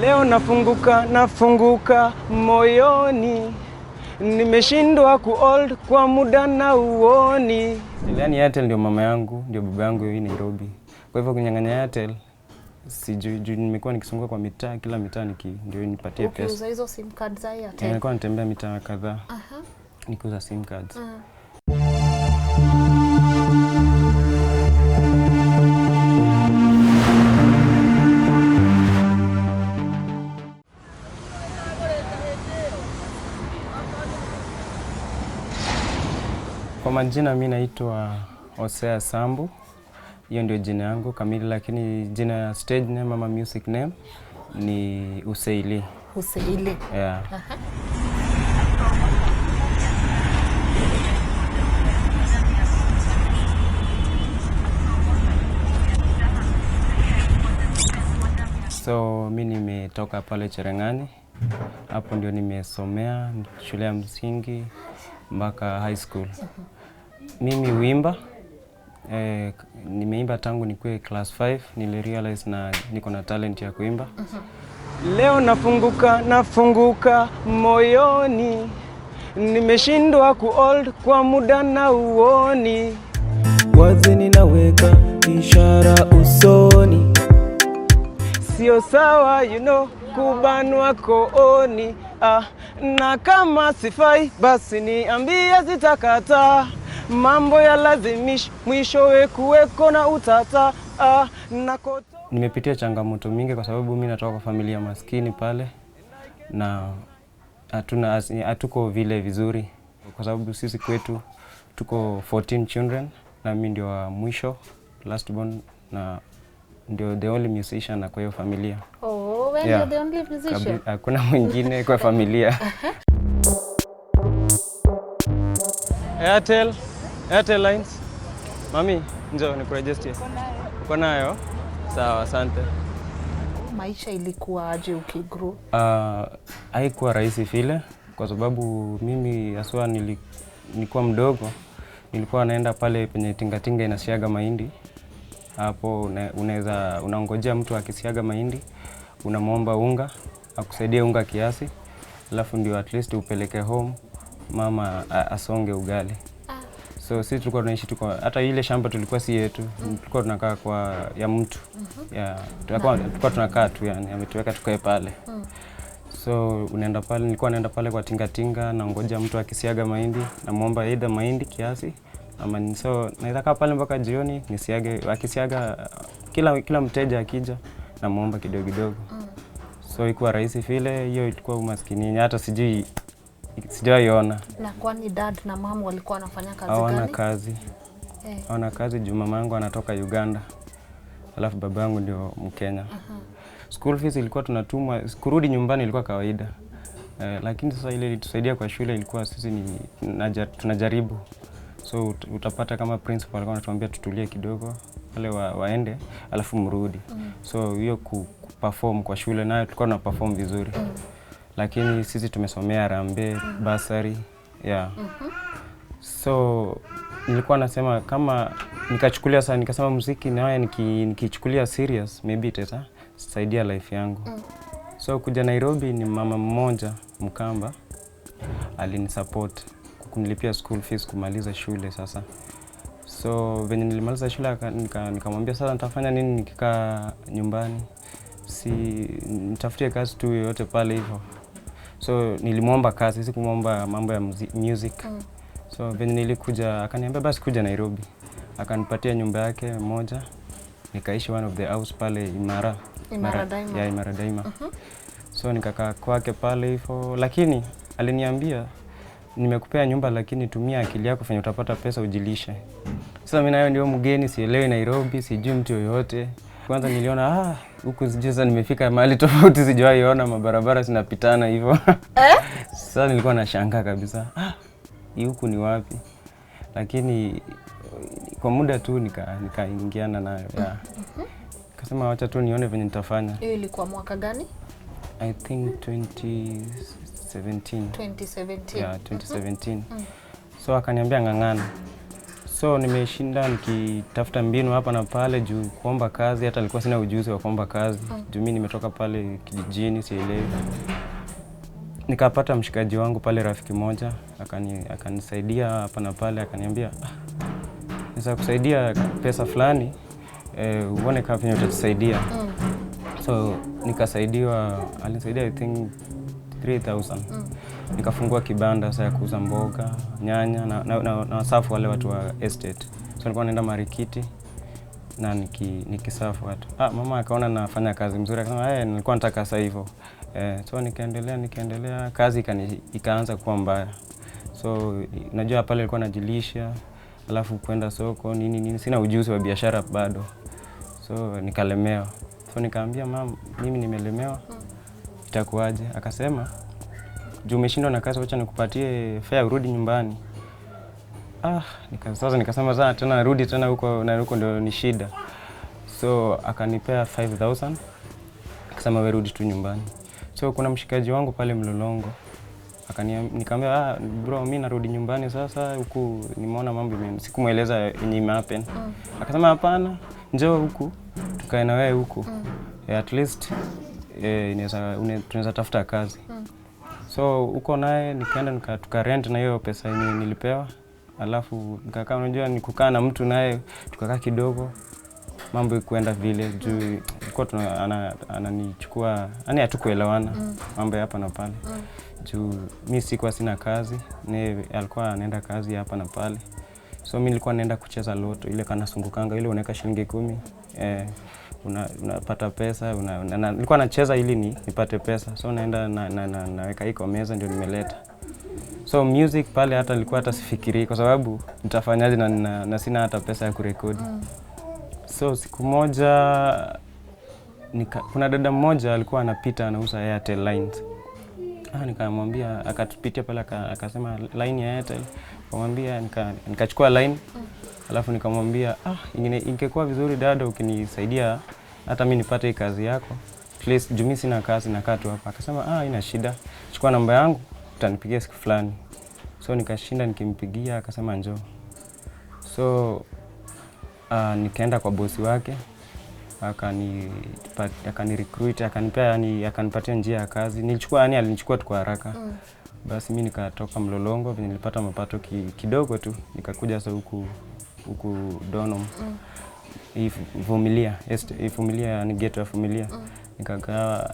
Leo nafunguka moyoni, nimeshindwa kuold kwa muda na uoni. Yaani Airtel ndio mama yangu, ndio baba yangu hii Nairobi. Kwa hivyo kunyang'anya Airtel, sijui nimekuwa nikisonga kwa mitaa, kila mitaa ndio nipatie pesa. Ukiuza hizo sim cards za Airtel? Nilikuwa natembea mitaa kadhaa. Nikiuza sim cards. Kwa majina mimi naitwa Hosea Sambu. Hiyo ndio jina yangu kamili, lakini jina ya stage name ama music name ni Hussey Lee. Hussey Lee. Yeah. So mimi nimetoka pale Cheragany. Hapo ndio nimesomea shule ya msingi mpaka high school. Mimi huimba. Nimeimba tangu nikuwe class 5, nilirealize na niko na talent ya kuimba. Leo nafunguka moyoni, nimeshindwa kuold kwa muda na uoni. Wazi ninaweka ishara usoni, sio sawa kubanwa kooni. Na kama sifai basi niambie zitakata. Mambo ya lazimish mwishowe kuweko na utata. Nimepitia changamoto mingi kwa sababu mimi natoka kwa familia maskini pale, na hatuko vile vizuri kwa sababu sisi kwetu tuko 14 children na mimi ndio wa mwisho, last born, na ndio the only musician na kwa hiyo familia. Oh, wewe ndio the only musician? Hakuna mwingine kwa familia. Airtel lines. Mami, njoo nikurejestie. Uko nayo? Sawa, asante. Maisha ilikuwa aje ukigrow? Haikuwa rahisi vile kwa sababu mimi aswa nilikuwa mdogo. Nilikuwa naenda pale penye tingatinga inasiaga mahindi. Hapo unaongojea mtu akisiaga mahindi, unamuomba unga, akusaidie unga kiasi, alafu ndio at least upeleke home mama asonge ugali. So sisi tulikuwa tunaishi hata ile shamba tulikuwa si yetu, tulikuwa tunakaa kwa ya mtu. Tulikuwa tunakaa tu, yani ametuweka tukae pale. So nilikuwa naenda pale kwa tingatinga na ngoja mtu akisiaga mahindi, namuomba either mahindi kiasi ama so naweza kaa pale mpaka jioni nisiage, akisiaga kila mteja akija namuomba kidogo kidogo. So ilikuwa rahisi vile, hiyo ilikuwa umaskini hata sijaiona. Na kwani dad na mama walikuwa wanafanya kazi gani? Hawana kazi juu mama yangu anatoka Uganda, alafu baba yangu ndio Mkenya. School fees ilikuwa tunatumwa, kurudi nyumbani ilikuwa kawaida. Lakini sasa ile ilitusaidia kwa shule ilikuwa sisi tunajaribu. So utapata kama principal alikuwa anatuambia tutulie kidogo, wale waende alafu mrudi. So hiyo kuperform kwa shule nayo tulikuwa na perform vizuri. Lakini sisi tumesomea Rambe, Basari, So nilikuwa nasema kama nikasema muziki na nikichukulia serious maybe itasaidia life yangu. So kuja Nairobi ni mama mmoja Mkamba alinisupport kunilipia school fees kumaliza shule sasa. So venye nilimaliza shule nikamwambia sasa nitafanya nini nikikaa nyumbani? Nitafutie kazi tu yote pale hivyo. So nilimuomba kazi, sikumuomba mambo ya music. So venye nilikuja akaniambia basi kuja Nairobi. Akanipatia nyumba yake moja. Nikaishi one of the house pale Imara Daima. So nikakaa kwake pale hivyo, lakini aliniambia nimekupea nyumba lakini tumia akili yako fanya utapata pesa ujilishe. Sasa mimi nayo ndio mgeni, sielewi Nairobi, sijui mtu yoyote. Kwanza niliona huku sasa nimefika mahali tofauti, sijawahi ona mabarabara zinapitana hivyo. Sasa nilikuwa nashangaa kabisa. Huku ni wapi? Lakini kwa muda tu nikaingiana nayo. Nikasema acha tu nione venye nitafanya. Hiyo ilikuwa mwaka gani? I think 2017. 2017. Yeah, 2017. So akaniambia ng'ang'ana. So nimeshinda nikitafuta mbinu hapa na pale juu kuomba kazi, hata nilikuwa sina ujuzi wa kuomba kazi. Juu mimi nimetoka pale kijijini sielewi. Nikapata mshikaji wangu pale, rafiki moja, akanisaidia hapa na pale, akaniambia naweza kusaidia pesa fulani, uone kama vile utatusaidia. So nikasaidiwa, alinisaidia I think 3,000. Nikafungua kibanda sasa ya kuuza mboga, nyanya na wasafu wale watu wa estate. So nilikuwa naenda marikiti na nikisafu watu. Mama akaona nafanya kazi mzuri, akasema nilikuwa nataka sasa hivyo. So nikaendelea kazi ikaanza kuwa mbaya. So najua pale nilikuwa najilisha, alafu kwenda soko nini sina ujuzi wa biashara bado. So nikalemewa. So nikaambia mama, mimi nimelemewa, itakuaje? Akasema juu umeshindwa na kazi, acha nikupatie fare urudi nyumbani. Sasa nikasema sana tena narudi tena huko, na huko ndio ni shida. So akanipea 5,000, akasema wewe rudi tu nyumbani. So kuna mshikaji wangu pale Mlolongo, nikamwambia bro, mimi narudi nyumbani sasa, huku nimeona mambo sikumueleza yenye imehappen. Akasema hapana, njoo huku tukae na wewe huku. At least tunaweza tafuta kazi. So huko naye nikaenda tukarent na hiyo pesa yenye nilipewa. Alafu nikakaa, unajua ni kukaa na mtu naye tukakaa kidogo, mambo ikuenda vile juu ilikuwa ananichukua, yani hatukuelewana mambo hapa na pale. Juu mimi sikuwa sina kazi, naye alikuwa anaenda kazi hapa na pale. So mimi nilikuwa naenda kucheza loto ile kana sungukanga ile unaweka shilingi 10, unapata pesa, nilikuwa nacheza ili nipate pesa. So naenda naweka hii kwa meza ndio nimeleta. So music pale hata nilikuwa hata sifikiri kwa sababu nitafanyaje na sina hata pesa ya kurekodi. So siku moja kuna dada mmoja alikuwa anapita anauza Airtel lines. Nikamwambia, akatupitia pale akasema line ya Airtel. Nikamwambia nikachukua line. Alafu nikamwambia ingekuwa vizuri dada ukinisaidia hata mimi nipate hii kazi yako. Please, juu mimi sina kazi nakaa tu hapa. Akasema haina shida. Chukua namba yangu utanipigia siku fulani. So nikashinda nikimpigia, akasema njoo. So nikaenda kwa bosi wake, akani akanipatia njia ya kazi. Alinichukua tu kwa haraka. Basi mimi nikatoka Mlolongo, nilipata mapato kidogo tu, nikakuja sasa huku Donom. Vumilia ni ghetto ya Vumilia.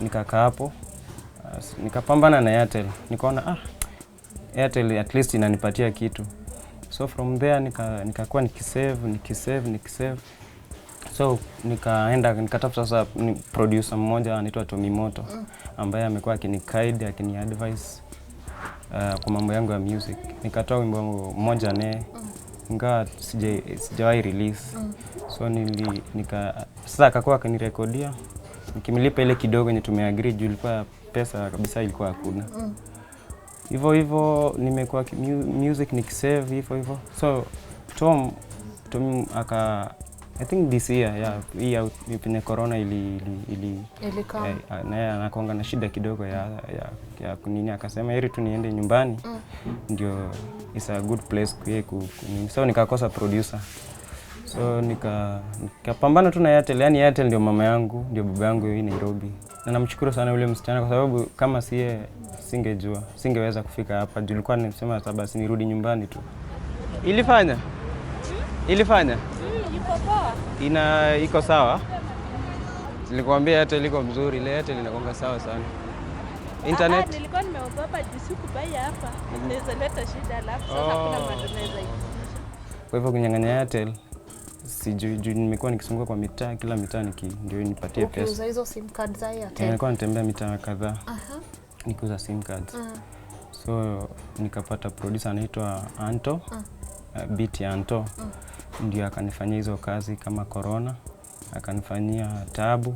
Nikakaa hapo. Nikapambana na Airtel. Nikaona Airtel at least inanipatia kitu. So from there nikakuwa nikisave. So nikatafuta sasa producer mmoja anaitwa Tommy Moto, ambaye amekuwa akiniguide, akiniadvise kwa mambo yangu ya music. Nikatoa wimbo mmoja naye, ingawa sijawahi release. So sasa akakuwa akanirekodia, nikimlipa ile kidogo yenye tumeagree juu ilikuwa pesa kabisa ilikuwa hakuna. Hivyo nimekuwa music nikisave hivyo. So Tom I think this year penye corona naye anakonga na shida kidogo ya kunini, akasema heri tu niende nyumbani ndio is a good place kunini. So nikakosa producer. So nikapambana tu na Airtel, yani Airtel ndio mama yangu, ndio baba yangu hii Nairobi. Na namshukuru sana yule msichana kwa sababu kama singeweza kufika hapa. Nilikuwa nimesema basi nirudi nyumbani tu. Ilifanya? Iko sawa. Nilikwambia Airtel iko mzuri, ile Airtel inakonga sawa sana. Internet nilikuwa nimeogopa jisiku baya hapa. Inaweza leta shida alafu sasa kuna mambo naweza itisha. Kwa hivyo kunyang'anya Airtel sijui, nimekuwa nikisunguka kwa mitaa, kila mitaa ndio nipatie pesa. Ukiuza hizo sim cards za Airtel? Nilikuwa natembea mitaa kadhaa. Nikiuza sim cards. So nikapata producer anaitwa Anto, beat ya Anto. Ndio akanifanyia hizo kazi kama Corona, akanifanyia Tabu,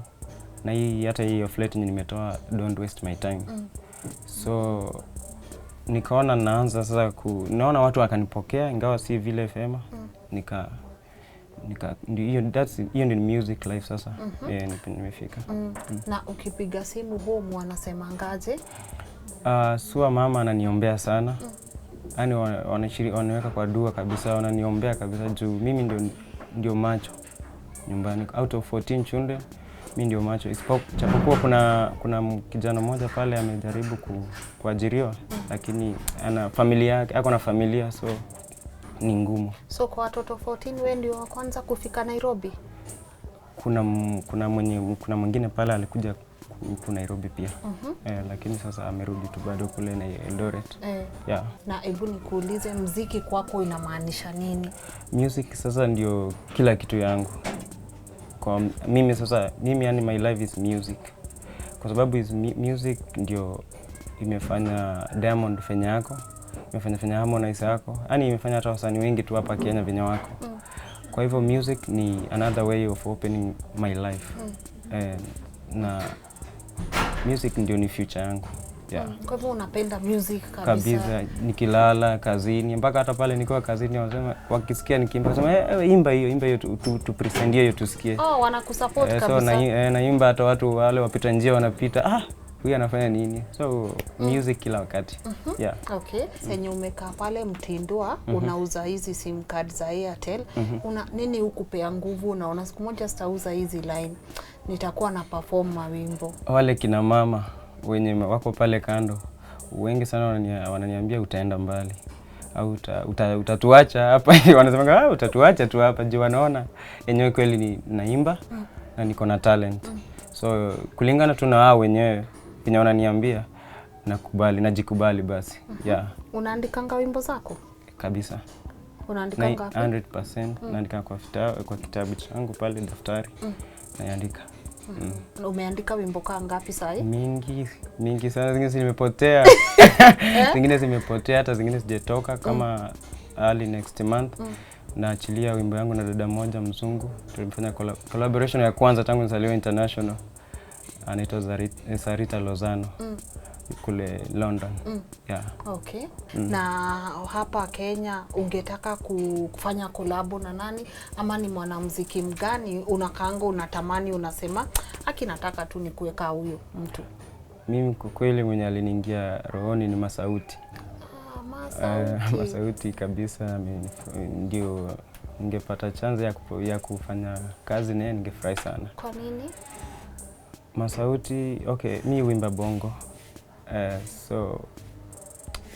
na hata hii flat nimetoa Don't Waste My Time. So nikaona naanza sasa naona watu wakanipokea ingawa si vile fema. Hiyo ni music life sasa. Nimefika. Na ukipiga simu home wanasema ngaje? Sua mama ananiombea sana. yani wanaweka kwa dua kabisa, wananiombea kabisa juu mimi ndio macho nyumbani. Out of 14 children, mimi ndio macho. Japokuwa kuna kijana mmoja pale amejaribu kuajiriwa, lakini ana familia yake, ako na familia, so ni ngumu. So kwa watoto 14 wewe ndio wa kwanza kufika Nairobi? Kuna mwingine pale alikuja huku Nairobi pia. Lakini sasa amerudi tu bado kule na Eldoret. Yeah. Na hebu nikuulize, muziki kwako inamaanisha nini? Music sasa ndio kila kitu yangu. Kwa mimi sasa, yani my life is music. Kwa sababu music ndio imefanya Diamond fenya yako, imefanya Harmonize yako, yani imefanya hata wasanii wengi tu hapa Kenya venye wako. Kwa hivyo music ni another way of opening my life. Na music ndio ni future yangu. Yeah. Kwa hivyo unapenda music kabisa? Kabisa, nikilala kazini, mpaka hata pale nikiwa kazini wanasema, wakisikia nikiimba wanasema imba hiyo tu present hiyo tusikie. Wanakusupport kabisa. So naimba hata watu wale wapita njia wanapita, huyu anafanya nini? So music kila wakati. Yeah. Okay, senye umekaa pale Mtindwa, unauza hizi sim card za Airtel. Nini hukupea nguvu? Unaona siku moja sitauza hizi line, nitakuwa na perform mawimbo? Wale kina mama wenye wako pale kando wengi sana wananiambia utaenda mbali au utatuacha hapa. Wanasema utatuacha tu hapa juu wanaona yenyewe kweli ni naimba na niko na talent. So kulingana tu na wao wenyewe wenye wananiambia, najikubali basi. Yeah. Unaandikanga wimbo zako? Kabisa. Unaandikanga 100%. Naandika kwa kitabu changu pale daftari. Naandika. Umeandika wimbo ngapi sasa? Mingi sana, zingine zimepotea. Zingine zimepotea, hata zingine sijatoka kama early next month. Naachilia wimbo yangu na dada moja mzungu. Tulifanya collaboration ya kwanza tangu nizaliwe international. Anaitwa Sarita Lozano. Kule London. Yeah. Okay. Na hapa Kenya ungetaka kufanya kolabo na nani, ama ni mwanamuziki mgani unakaanga unatamani unasema nataka tu ni kuweka huyo mtu? Mimi kwa kweli mwenye aliniingia rohoni ni Masauti. Masauti kabisa. Ndio ningepata chance ya kufanya kazi naye ningefurahi sana. Kwa nini? Masauti, mimi huimba bongo. So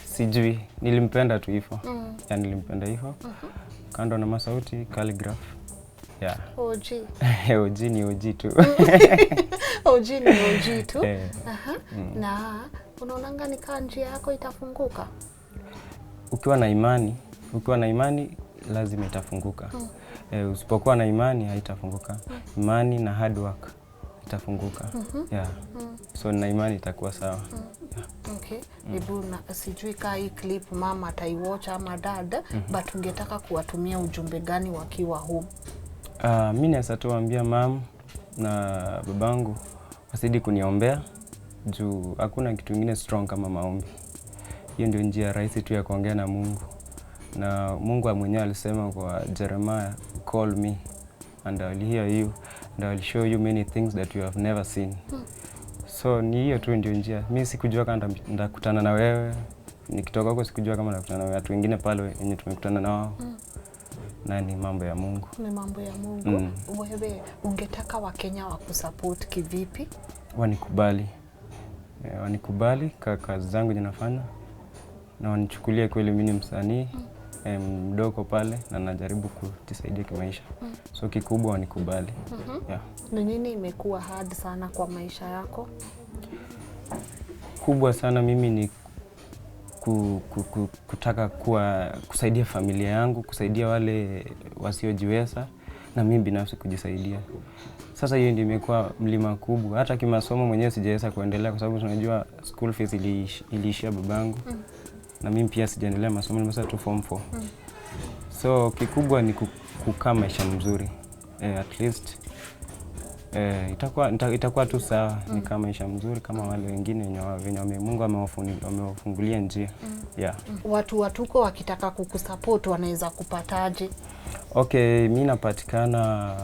sijui, nilimpenda tu hivyo. Nilimpenda hivyo. Kando na Masauti, Calligraph. Yeah. OG. OG ni OG tu. OG ni OG tu. Na unaonanga ni kama njia yako itafunguka? Ukiwa na imani lazima itafunguka. Usipokuwa na imani haitafunguka. Imani na hard work itafunguka. Yeah. So na imani itakuwa sawa. Yeah. Okay. Hebu sijui kama hii clip mama ataiwatch ama dad, but ungetaka kuwatumia ujumbe gani wakiwa home? Mimi naweza tuambia mama na babangu wasidi kuniombea juu hakuna kitu kingine strong kama maombi. Hiyo ndio njia rahisi tu ya kuongea na Mungu. Na Mungu mwenyewe alisema kwa Jeremiah, call me and I will hear you and I will show you many things that you have never seen. So ni hiyo tu ndio njia. Mimi sikujua kama nitakutana na wewe. Nikitoka huko sikujua kama nitakutana na watu wengine pale wenye tumekutana na wao. Na ni mambo ya Mungu. Ni mambo ya Mungu. Wewe ungetaka Wakenya wakusupport kivipi? Wanikubali. Wanikubali kazi zangu ninafanya. Na wanichukulie kweli mimi ni msanii mdogo pale na najaribu kujisaidia kimaisha. So kikubwa wanikubali. Yeah. Ni nini imekuwa hard sana kwa maisha yako? Kubwa sana mimi ni kutaka kusaidia familia yangu, kusaidia wale wasiojiweza na mimi binafsi kujisaidia. Sasa hiyo ndio imekuwa mlima kubwa. Hata kimasomo mwenyewe sijaweza kuendelea kwa sababu tunajua school fees iliishia babangu. Na mimi pia sijaendelea masomo, nimesema tu form 4. So kikubwa ni kukaa maisha mzuri. At least itakuwa tu sawa. Ni kama maisha mzuri kama wale wengine wenye Mungu amewafungulia njia. Yeah. Watu wa Tuko wakitaka kukusupport wanaweza kupataje? Okay, mimi napatikana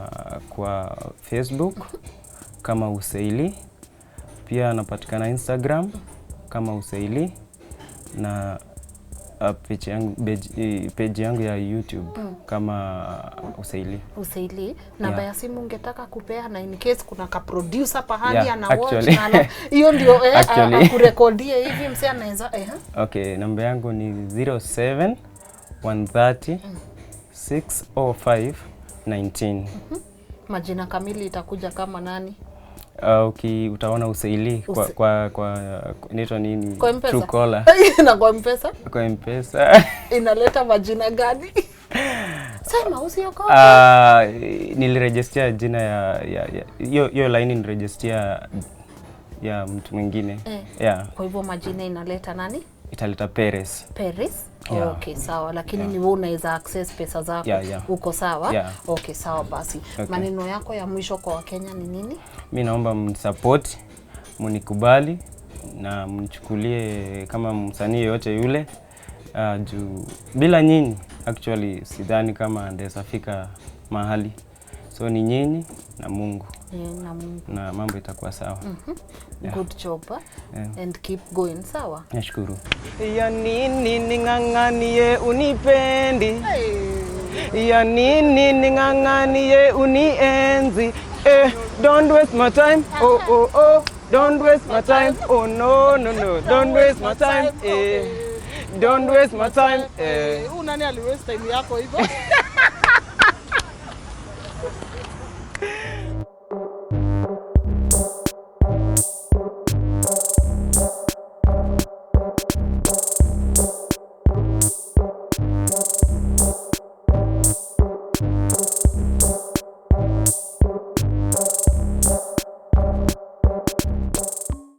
kwa Facebook kama Hussey Lee. Pia napatikana Instagram kama Hussey Lee. Na page yangu ya YouTube kama Hussey Lee. Hussey Lee. Namba ya simu ungetaka kupea na in case kuna ka producer pahali Yeah, ana watch actually. na hiyo ndio Actually. akurekodie hivi msee anaweza Okay, namba yangu ni 07 130 605 19. Majina kamili itakuja kama nani? Utaona Hussey Lee kwa inaitwa nini? Kwa M-Pesa? Truecaller. Na kwa M-Pesa? Kwa M-Pesa. Inaleta majina gani? Sema usiogope. Niliregister jina ya hiyo line niregister ya mtu mwingine. Yeah. Kwa hivyo majina inaleta nani? Italeta Perez. Perez? Yeah. Okay, sawa. Lakini ni wewe unaweza access pesa zako. Uko sawa? Yeah. Okay, sawa basi. Okay. Maneno yako ya mwisho kwa Wakenya ni nini? Mimi naomba mnisupport, mnikubali na mnichukulie kama msanii yote yule. Juu bila nyinyi actually sidhani kama ndeza fika mahali. So ni nyinyi na Mungu. Na Mungu. Na mambo itakuwa sawa. Yeah. Good job. And keep going, sawa? Nashukuru. Ya nini ning'ang'anie unipendi? Ya nini ning'ang'anie unienzi? Don't waste my time. Oh. Don't waste my time. Oh no. Don't waste my time. Don't waste my time. Nani ali waste time yako hivyo?